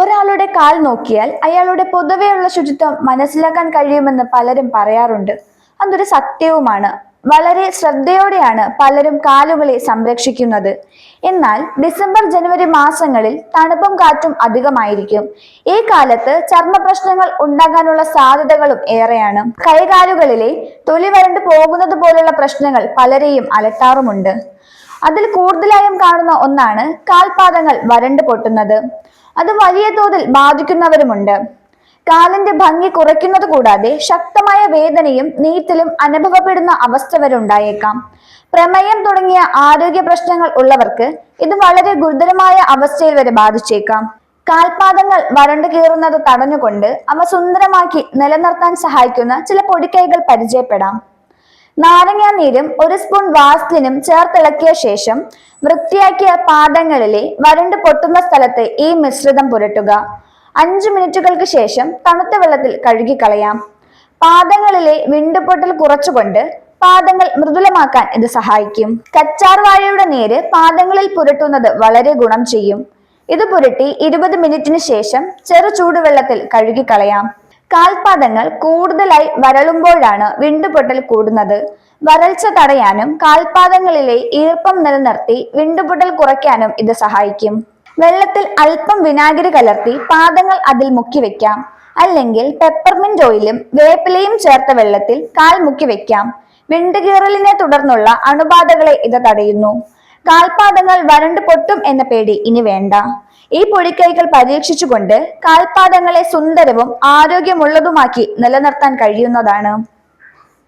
ഒരാളുടെ കാൽ നോക്കിയാൽ അയാളുടെ പൊതുവെയുള്ള ശുചിത്വം മനസ്സിലാക്കാൻ കഴിയുമെന്ന് പലരും പറയാറുണ്ട്. അതൊരു സത്യവുമാണ്. വളരെ ശ്രദ്ധയോടെയാണ് പലരും കാലുകളെ സംരക്ഷിക്കുന്നത്. എന്നാൽ ഡിസംബർ ജനുവരി മാസങ്ങളിൽ തണുപ്പും കാറ്റും അധികമായിരിക്കും. ഈ കാലത്ത് ചർമ്മ പ്രശ്നങ്ങൾ ഉണ്ടാകാനുള്ള സാധ്യതകളും ഏറെയാണ്. കൈകാലുകളിലെ തൊലി വരണ്ടു പോകുന്നത് പോലുള്ള പ്രശ്നങ്ങൾ പലരെയും അലട്ടാറുമുണ്ട്. അതിൽ കൂടുതലായും കാണുന്ന ഒന്നാണ് കാൽപാദങ്ങൾ വരണ്ടു പൊട്ടുന്നത്. അത് വലിയ തോതിൽ ബാധിക്കുന്നവരുമുണ്ട്. കാലിന്റെ ഭംഗി കുറയ്ക്കുന്നത് കൂടാതെ ശക്തമായ വേദനയും നീറ്റലും അനുഭവപ്പെടുന്ന അവസ്ഥ വരെ ഉണ്ടായേക്കാം. പ്രമേയം തുടങ്ങിയ ആരോഗ്യ പ്രശ്നങ്ങൾ ഉള്ളവർക്ക് ഇത് വളരെ ഗുരുതരമായ അവസ്ഥയിൽ വരെ ബാധിച്ചേക്കാം. കാൽപാദങ്ങൾ വരണ്ടു കീറുന്നത് തടഞ്ഞുകൊണ്ട് അവ സുന്ദരമാക്കി നിലനിർത്താൻ സഹായിക്കുന്ന ചില പൊടിക്കൈകൾ പരിചയപ്പെടാം. നാരങ്ങാനീരും ഒരു സ്പൂൺ വാസ്ലിനും ചേർത്തിളക്കിയ ശേഷം വൃത്തിയാക്കിയ പാദങ്ങളിലെ വരണ്ടു പൊട്ടുന്ന സ്ഥലത്ത് ഈ മിശ്രിതം പുരട്ടുക. 5 മിനിറ്റുകൾക്ക് ശേഷം തണുത്ത വെള്ളത്തിൽ കഴുകിക്കളയാം. പാദങ്ങളിലെ വിണ്ടുപൊട്ടൽ കുറച്ചുകൊണ്ട് പാദങ്ങൾ മൃദുലമാക്കാൻ ഇത് സഹായിക്കും. കച്ചാർ വാഴയുടെ നീര് പാദങ്ങളിൽ പുരട്ടുന്നത് വളരെ ഗുണം ചെയ്യും. ഇത് പുരട്ടി 20 മിനിറ്റിന് ശേഷം ചെറു ചൂടുവെള്ളത്തിൽ കഴുകിക്കളയാം. കാൽപാദങ്ങൾ കൂടുതലായി വരളുമ്പോഴാണ് വിണ്ടുപൊട്ടൽ കൂടുന്നത്. വരൾച്ച തടയാനും കാൽപാദങ്ങളിലെ ഈർപ്പം നിലനിർത്തി വിണ്ടുപൊട്ടൽ കുറയ്ക്കാനും ഇത് സഹായിക്കും. വെള്ളത്തിൽ അല്പം വിനാഗിരി കലർത്തി പാദങ്ങൾ അതിൽ മുക്കി വെക്കാം. അല്ലെങ്കിൽ പെപ്പർമിന്റ് ഓയിലും വേപ്പിലയും ചേർത്ത വെള്ളത്തിൽ കാൽ മുക്കി വെക്കാം. വിണ്ടുകീറലിനെ തുടർന്നുള്ള അണുബാധകളെ ഇത് തടയുന്നു. കാൽപാദങ്ങൾ വരണ്ടു പൊട്ടും എന്ന പേടി ഇനി വേണ്ട. ഈ പൊടിക്കൈകൾ പരീക്ഷിച്ചുകൊണ്ട് കാൽപാദങ്ങളെ സുന്ദരവും ആരോഗ്യമുള്ളതുമാക്കി നിലനിർത്താൻ കഴിയുന്നതാണ്.